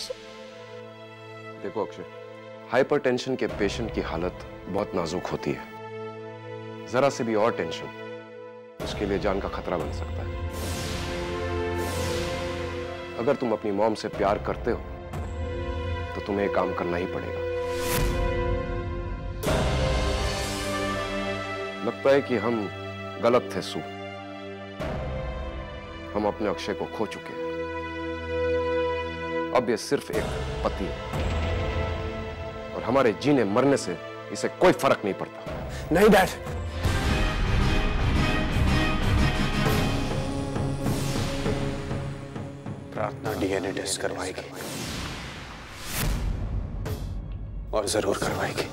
अक्षय। देखो अक्षय, हाइपरटेंशन के पेशेंट की हालत बहुत नाजुक होती है। जरा से भी और टेंशन उसके लिए जान का खतरा बन सकता है। अगर तुम अपनी मॉम से प्यार करते हो तो तुम्हें एक काम करना ही पड़ेगा। लगता है कि हम गलत थे सू। हम अपने अक्षय को खो चुके हैं। अब ये सिर्फ एक पति है और हमारे जीने मरने से इसे कोई फर्क नहीं पड़ता। नहीं डैड, प्रार्थना डीएनए टेस्ट करवाएगी और जरूर करवाएगी।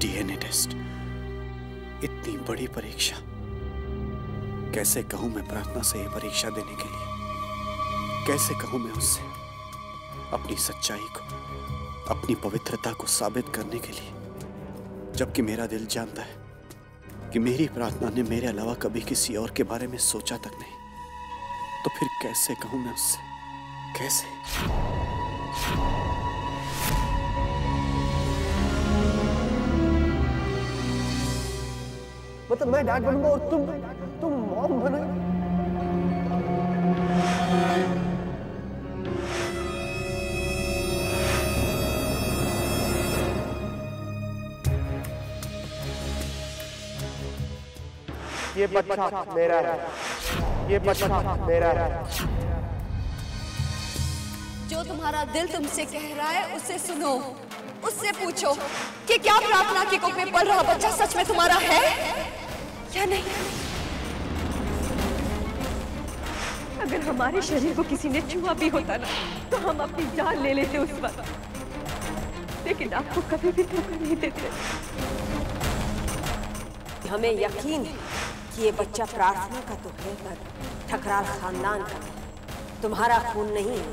डीएनए टेस्ट, इतनी बड़ी परीक्षा। कैसे कहूं मैं प्रार्थना से ये परीक्षा देने के लिए? कैसे कहूं मैं उससे अपनी सच्चाई को, अपनी पवित्रता को साबित करने के लिए, जबकि मेरा दिल जानता है कि मेरी प्रार्थना ने मेरे अलावा कभी किसी और के बारे में सोचा तक नहीं। तो फिर कैसे कहूं मैं उससे? कैसे? मतलब मैं डैड बनूंगा और तुम मॉम बनो। ये बच्चा मेरा है, ये बच्चा मेरा है। जो तुम्हारा दिल तुमसे कह रहा है उसे सुनो, उससे पूछो कि क्या प्रार्थना की कोख में पल रहा बच्चा सच में तुम्हारा है या नहीं। अगर हमारे शरीर को किसी ने छुआ भी होता ना तो हम अपनी जान ले लेते उस वक्त, लेकिन आपको कभी भी धोखा नहीं देते। हमें यकीन है कि ये बच्चा प्रार्थना का तो है पर ठकराल खानदान का है, तुम्हारा खून नहीं है।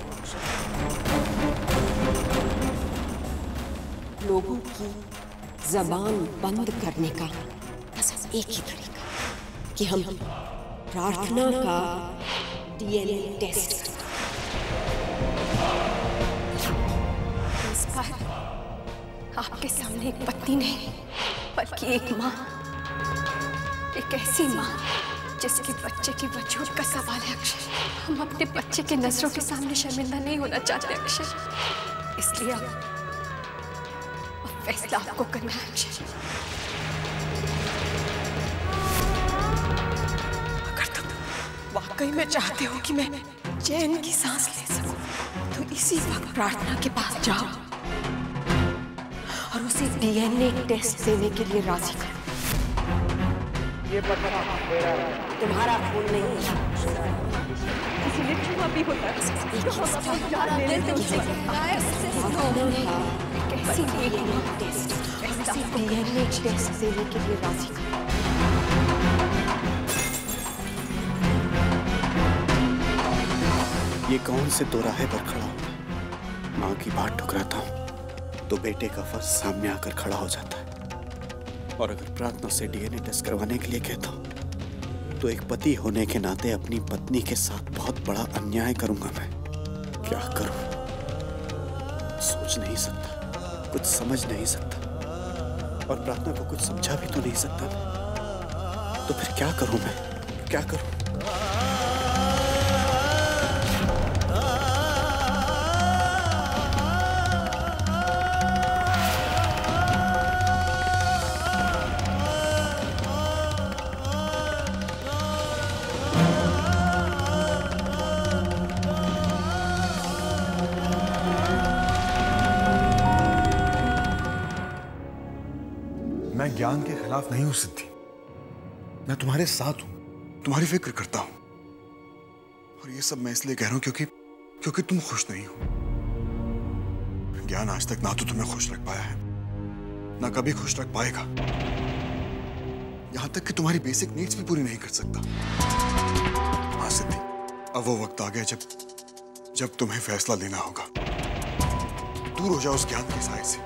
लोगों की जबान बंद करने का बस एक ही तरीका कि हम प्रार्थना का डीएनए टेस्ट करें। इस बार आपके सामने एक पत्नी नहीं बल्कि एक माँ, एक ऐसी माँ जिसके बच्चे की वजूद का सवाल है अक्षय। हम अपने बच्चे के नजरों के सामने शर्मिंदा नहीं होना चाहते अक्षय, इसलिए अब फैसला आपको करना है अक्षय। अगर तुम वाकई में चाहते हो कि मैं चैन की सांस ले सकूं, तो इसी वक्त प्रार्थना के पास जाओ और उसे डीएनए टेस्ट देने के लिए राजी करो। ये बच्चा मेरा है, तुम्हारा खून नहीं है। किसी ने छुआ भी होता तो हम अपनी जान ले लेते उस वक्त। डीएनए टेस्ट देने के लिए राजी करो। ये कौन से दोराहे पर खड़ा हूं? माँ की बात ठुकराता हूं तो बेटे का फर्ज सामने आकर खड़ा हो जाता है। और अगर प्रार्थना से डीएनए टेस्ट करवाने के लिए कहता हूं तो एक पति होने के नाते अपनी पत्नी के साथ बहुत बड़ा अन्याय करूंगा मैं। क्या करूं? सोच नहीं सकता, कुछ समझ नहीं सकता और प्रार्थना को कुछ समझा भी तो नहीं सकता मैं। तो फिर क्या करूं मैं? क्या करूं? मैं ज्ञान के खिलाफ नहीं हूं सिद्धि। मैं तुम्हारे साथ हूं, तुम्हारी फिक्र करता हूं। और ये सब मैं इसलिए कह रहा हूं क्योंकि तुम खुश नहीं हो। ज्ञान आज तक ना तो तुम्हें खुश रख पाया है, ना कभी खुश रख पाएगा। यहां तक कि तुम्हारी बेसिक नीड्स भी पूरी नहीं कर सकता। हाँ सिद्धि, अब वो वक्त आ गया जब तुम्हें फैसला लेना होगा। दूर हो जाओ उस ज्ञान के साए से,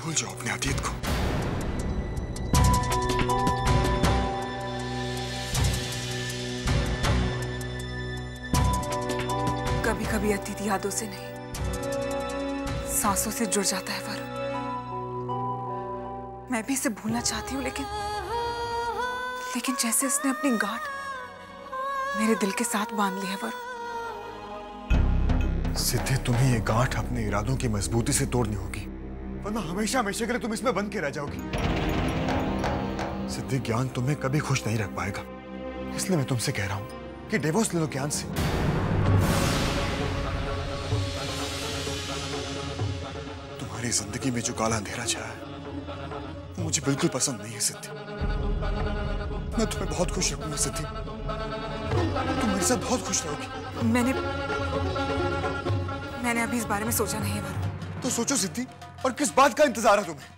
भूल जाओ अपने अतीत को। कभी कभी अतीत यादों से नहीं, सांसों से जुड़ जाता है वरुण। मैं भी इसे भूलना चाहती हूँ, लेकिन जैसे इसने अपनी गांठ मेरे दिल के साथ बांध ली है वरुण। सिद्धि, तुम्हें ये गांठ अपने इरादों की मजबूती से तोड़नी होगी, वरना हमेशा हमेशा के लिए तुम इसमें बंद के रह जाओगी। सिद्धि, ज्ञान तुम्हें कभी खुश नहीं रख पाएगा, इसलिए मैं तुमसे कह रहा हूं कि डिवोर्स ले लो ज्ञान से। तुम्हारी जिंदगी में जो काला अंधेरा छाया है वो मुझे बिल्कुल पसंद नहीं है सिद्धि। मैं तुम्हें बहुत खुश रखूंगा सिद्धि, तुम मेरे साथ बहुत खुश रहोगी। मैंने अभी इस बारे में सोचा नहीं है वरुण। तो सोचो सिद्धि, और किस बात का इंतजार है तुम्हें?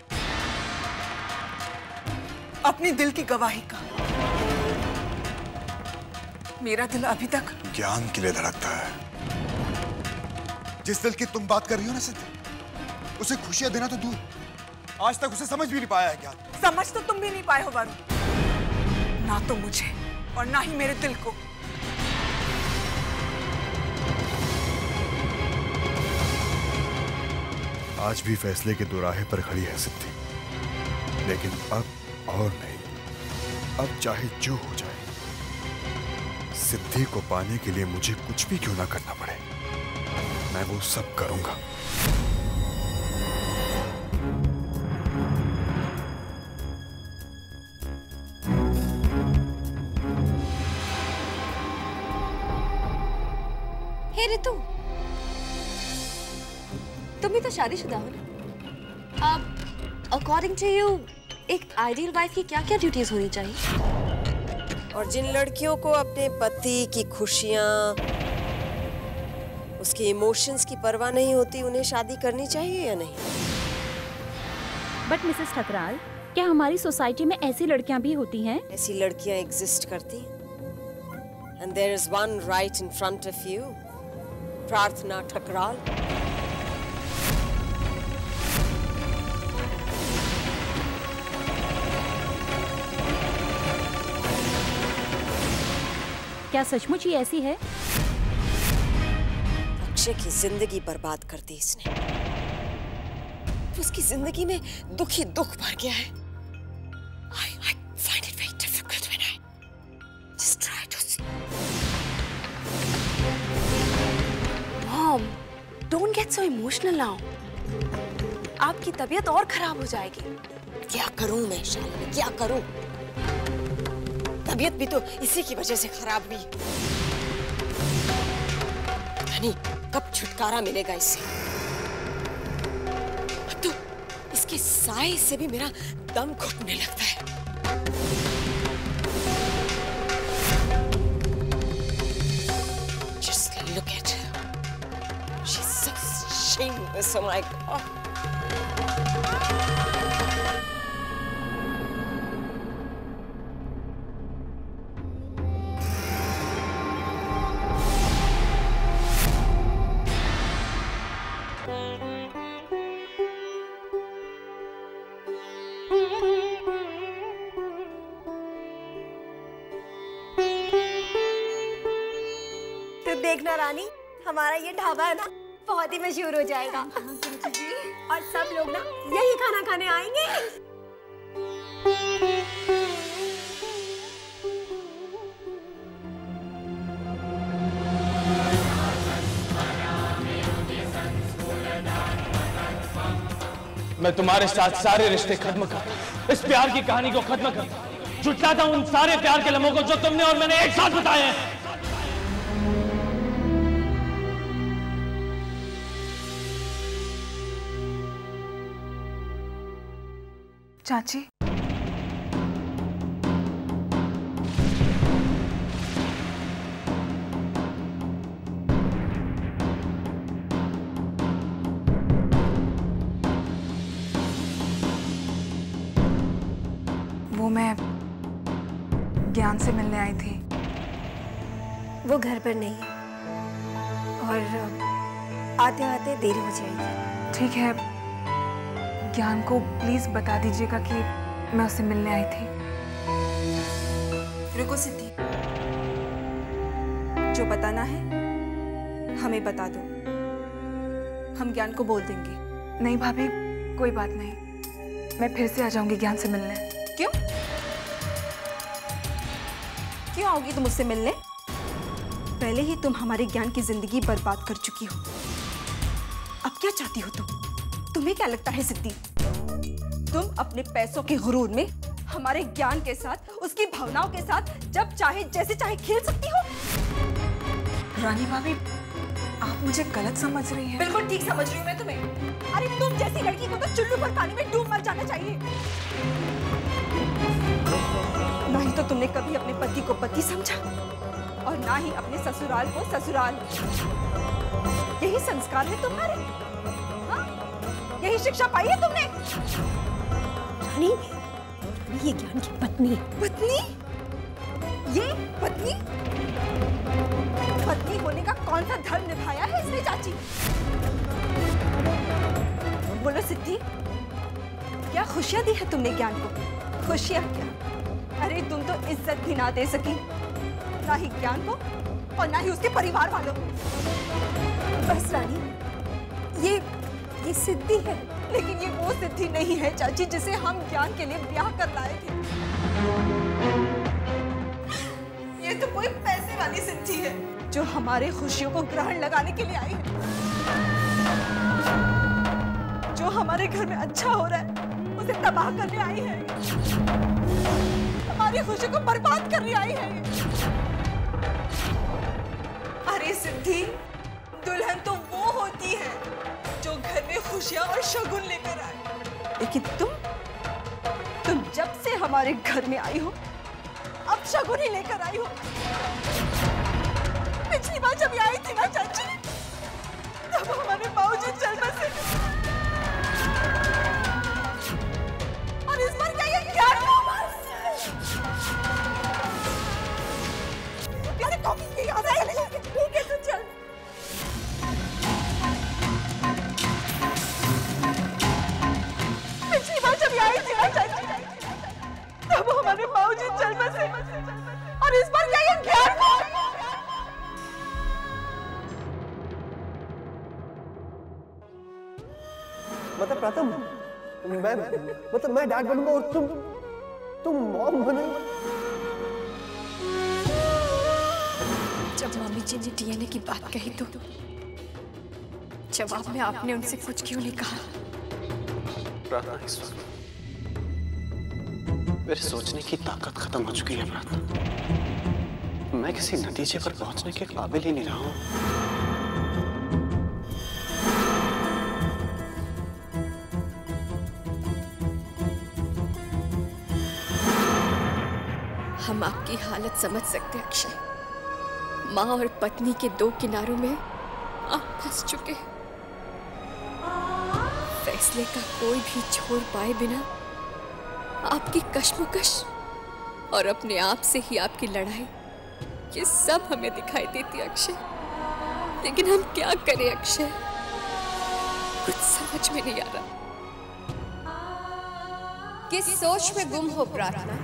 अपनी दिल की गवाही का। मेरा दिल अभी तक ज्ञान के लिए धड़कता है। जिस दिल की तुम बात कर रही हो ना सिद्धि, उसे खुशियां देना तो दूर, आज तक उसे समझ भी नहीं पाया है ज्ञान। समझ तो तुम भी नहीं पाए हो वरुण, ना तो मुझे और ना ही मेरे दिल को। आज भी फैसले के दोराहे पर खड़ी है सिद्धि, लेकिन अब और नहीं, अब चाहे जो हो जाए, सिद्धि को पाने के लिए मुझे कुछ भी क्यों ना करना पड़े, मैं वो सब करूंगा। हे ऋतु, तुम भी तो शादीशुदा हो ना। अब अकॉर्डिंग टू यू एक आइडियल वाइफ की क्या-क्या ड्यूटीज होनी चाहिए? और जिन लड़कियों को अपने पति की खुशियां, उसके इमोशंस की परवाह नहीं होती, उन्हें शादी करनी चाहिए या नहीं? बट मिसेस ठकराल, क्या हमारी सोसाइटी में ऐसी लड़कियां भी होती हैं? ऐसी लड़कियां एग्जिस्ट करती, and there is one right in front of you, प्रार्थना ठकराल। क्या सचमुच ही ऐसी है? अक्षय की जिंदगी बर्बाद कर दी इसने। उसकी जिंदगी में दुख ही दुख भर गया है। I find it very difficult when I just try to see. Mom, don't get so emotional now. आपकी तबीयत और खराब हो जाएगी। क्या करूं मैं शालिनी, क्या करूं? तबीयत भी तो इसी की वजह से खराब हुई। नहीं, कब छुटकारा मिलेगा इससे? अब तो इसके साए से भी मेरा दम घुटने लगता है। Just look at her. She's so shameless. Oh my God. तो देखना रानी, हमारा ये ढाबा है ना बहुत ही मशहूर हो जाएगा। और सब लोग ना यही खाना खाने आएंगे। मैं तुम्हारे साथ सारे रिश्ते खत्म करता, इस प्यार की कहानी को खत्म करता, जुटाता हूं उन सारे प्यार के लम्हों को जो तुमने और मैंने एक साथ बताए हैं। चाची, वो मैं ज्ञान से मिलने आई थी। वो घर पर नहीं है और आते आते देरी हो जाएगी। ठीक है, ज्ञान को प्लीज बता दीजिएगा कि मैं उससे मिलने आई थी। रुको सिद्धि, जो बताना है हमें बता दो, हम ज्ञान को बोल देंगे। नहीं भाभी, कोई बात नहीं, मैं फिर से आ जाऊंगी ज्ञान से मिलने। क्यों क्यों आओगी तुम मुझसे मिलने? पहले ही तुम हमारे ज्ञान की जिंदगी बर्बाद कर चुकी हो, अब क्या चाहती हो तुम? तुम्हें क्या लगता है सिद्धि, तुम अपने पैसों के गुरूर में हमारे ज्ञान के साथ, उसकी भावनाओं के साथ जब चाहे जैसे चाहे खेल सकती हो? रानी भाभी, आप मुझे गलत समझ रही हैं। बिल्कुल ठीक समझ रही हूँ मैं तुम्हें। अरे तुम जैसी लड़की को तो चुल्लू भर पानी में डूब मर जाना चाहिए। ना ही तो तुमने कभी अपने पति को पति समझा और ना ही अपने ससुराल को ससुराल। यही संस्कार है तुम्हारे? हाँ? यही शिक्षा पाई है तुमने? रानी, ये ज्ञान की पत्नी है। पत्नी? ये पत्नी? पत्नी होने का कौन सा धर्म निभाया है इसने चाची? बोलो सिद्धि, क्या खुशियां दी है तुमने ज्ञान को? खुशियां क्या? अरे तुम तो इज्जत भी ना दे सकी, ना ही ज्ञान को और ना ही उसके परिवार वालों को। बस रानी, ये सिद्धि है। लेकिन ये वो सिद्धि नहीं है चाची जिसे हम ज्ञान के लिए ब्याह कर लाए थे। ये तो कोई पैसे वाली सिद्धि है जो हमारे खुशियों को ग्रहण लगाने के लिए आई है, जो हमारे घर में अच्छा हो रहा है उसे तबाह करने आई है, हमारी खुशी को बर्बाद करने आई है। अरे सिद्धि, दुल्हन तो वो होती है जो घर में खुशियां और शगुन लेकर आए, लेकिन तुम जब से हमारे घर में आई हो अब शगुन ही लेकर आई हो। पिछली बार जब आई थी ना चाची, तब हमारे बाबूजी चल बसे और इस बार क्या ये ज्ञान को ठीक है, तू चल। पिछली बार जब आई थी ना चाची, तब हमारे बाबूजी चल बसे और इस बार क्या ये ज्ञान को? मतलब प्रातम, मैं डैड बनूंगा और तुम मॉम बनोगी। जब मम्मी जी ने डीएनए की बात कही तो जवाब में आपने उनसे कुछ क्यों नहीं कहा? प्रार्थना, इस वक्त मेरे सोचने की ताकत खत्म हो चुकी है प्रार्थना। मैं किसी नतीजे पर पहुंचने के काबिल ही नहीं रहा हूं। हम आपकी हालत समझ सकते हैं अक्षय। माँ और पत्नी के दो किनारों में आप फंस चुके हैं। फैसले का कोई भी छोड़ पाए बिना आपकी कश्मकश और अपने आप से ही आपकी लड़ाई, ये सब हमें दिखाई देती है अक्षय। लेकिन हम क्या करें अक्षय, कुछ समझ में नहीं आ रहा। किस सोच में गुम हो प्रार्थना?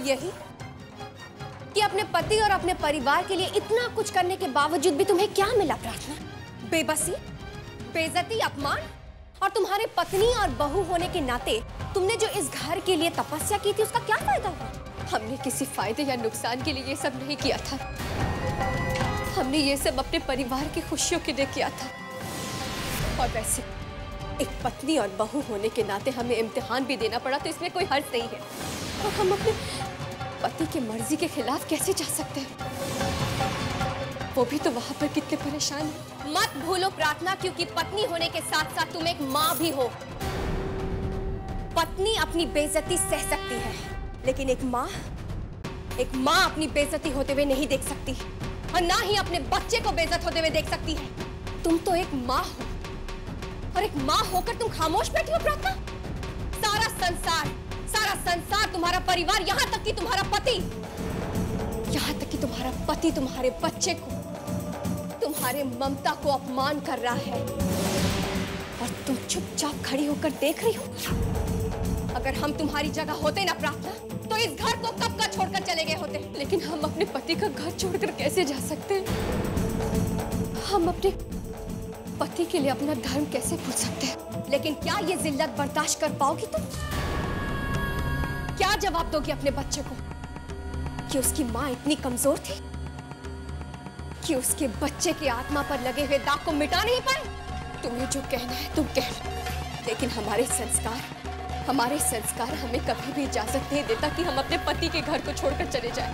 यही कि अपने पति और अपने परिवार के लिए इतना कुछ करने के बावजूद भी तुम्हें क्या मिला प्रार्थना? बेबसी, बेइज्जती, अपमान। और तुम्हारे पत्नी और बहू होने के नाते तुमने जो इस घर के लिए तपस्या की थी उसका क्या फायदा हुआ? हमने किसी फायदे या नुकसान के लिए ये सब नहीं किया था। हमने ये सब अपने परिवार की खुशियों के लिए किया था। और वैसे एक पत्नी और बहू होने के नाते हमें इम्तिहान भी देना पड़ा तो इसमें कोई हर्ज नहीं है। और हम अपने पति की मर्जी के खिलाफ कैसे जा सकते हैं? वो भी तो वहां पर कितने परेशान हैं। मत भूलो प्रार्थना, क्योंकि पत्नी होने के साथ साथ तुम एक माँ भी हो। पत्नी अपनी बेइज्जती सह सकती है, लेकिन एक माँ अपनी बेइज्जती होते हुए नहीं देख सकती, और ना ही अपने बच्चे को बेइज्जत होते हुए देख सकती है। तुम तो एक माँ हो, और एक माँ होकर तुम खामोश बैठी हो प्रार्थना। सारा संसार, तुम्हारा परिवार, यहाँ तक कि तुम्हारा पति तुम्हारे बच्चे को, तुम्हारे ममता को अपमान कर रहा है, और तुम चुपचाप खड़ी होकर देख रही हो। अगर हम तुम्हारी जगह होते ना प्रार्थना, तो इस घर को कब का छोड़कर चले गए होते। लेकिन हम अपने पति का घर छोड़कर कैसे जा सकते हैं? हम अपने पति के लिए अपना धर्म कैसे भूल सकते हैं? लेकिन क्या ये जिल्लत बर्दाश्त कर पाओगी तुम? क्या जवाब दोगी अपने बच्चे को कि उसकी माँ इतनी कमजोर थी कि उसके बच्चे की आत्मा पर लगे हुए दाग को मिटा नहीं पाए? तुम्हें जो कहना है तुम कह लो, लेकिन हमारे संस्कार हमें कभी भी इजाजत नहीं देता कि हम अपने पति के घर को छोड़कर चले जाएं।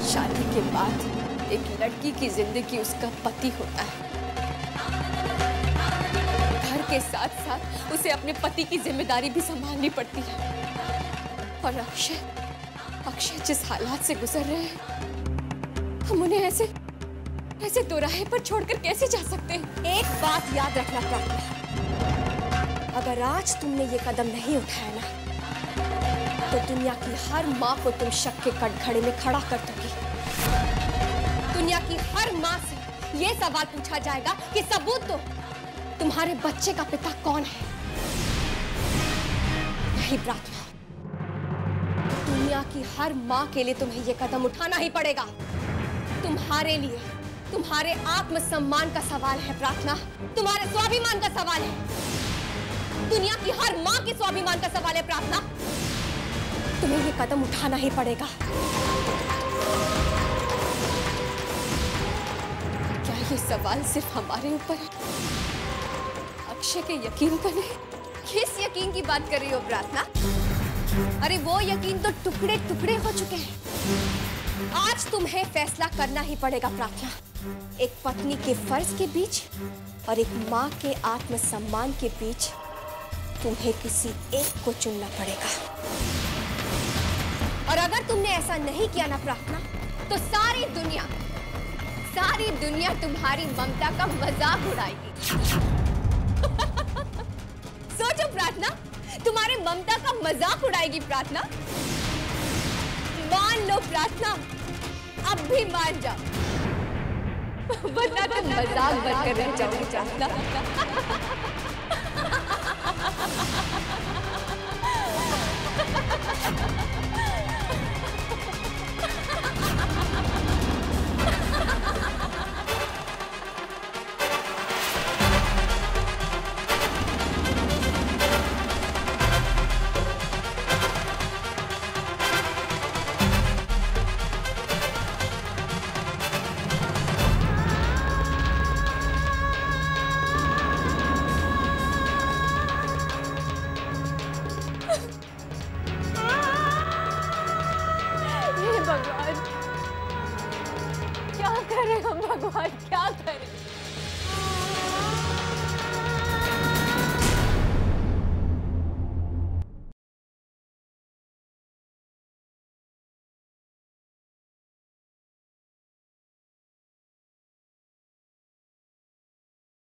शादी के बाद एक लड़की की जिंदगी उसका पति होता है। घर के साथ साथ उसे अपने पति की जिम्मेदारी भी संभालनी पड़ती है। और अक्षय जिस हालात से गुजर रहे हैं, हम उन्हें ऐसे दोराहे पर छोड़कर कैसे जा सकते हैं? एक बात याद रखना प्रार्थना, अगर आज तुमने ये कदम नहीं उठाया ना, तो दुनिया की हर माँ को तुम शक के कटघरे में खड़ा कर दोगी। दुनिया की हर माँ से ये सवाल पूछा जाएगा कि सबूत दो, तुम्हारे बच्चे का पिता कौन है? नहीं प्रार्थना, दुनिया की हर माँ के लिए तुम्हें ये कदम उठाना ही पड़ेगा। तुम्हारे लिए, तुम्हारे आत्मसम्मान का सवाल है प्रार्थना, तुम्हारे स्वाभिमान का सवाल है, दुनिया की हर माँ के स्वाभिमान का सवाल है प्रार्थना। तुम्हें ये कदम उठाना ही पड़ेगा। क्या ये सवाल सिर्फ हमारे ऊपर है? अक्षय के यकीन पर नहीं। किस यकीन की बात कर रही हो प्रार्थना? अरे वो यकीन तो टुकड़े टुकड़े हो चुके हैं। आज तुम्हें फैसला करना ही पड़ेगा प्रार्थना, एक पत्नी के फर्ज के बीच और एक माँ के आत्मसम्मान के बीच तुम्हें किसी एक को चुनना पड़ेगा। और अगर तुमने ऐसा नहीं किया ना प्रार्थना, तो सारी दुनिया तुम्हारी ममता का मजाक उड़ाएगी। सोचो प्रार्थना, तुम्हारे ममता का मजाक उड़ाएगी प्रार्थना। मान लो प्रार्थना, अब भी मान जाओ, वरना तुम मजाक बनकर रह जाओगे प्रार्थना। भगवान, क्या करें हम? भगवान क्या करें?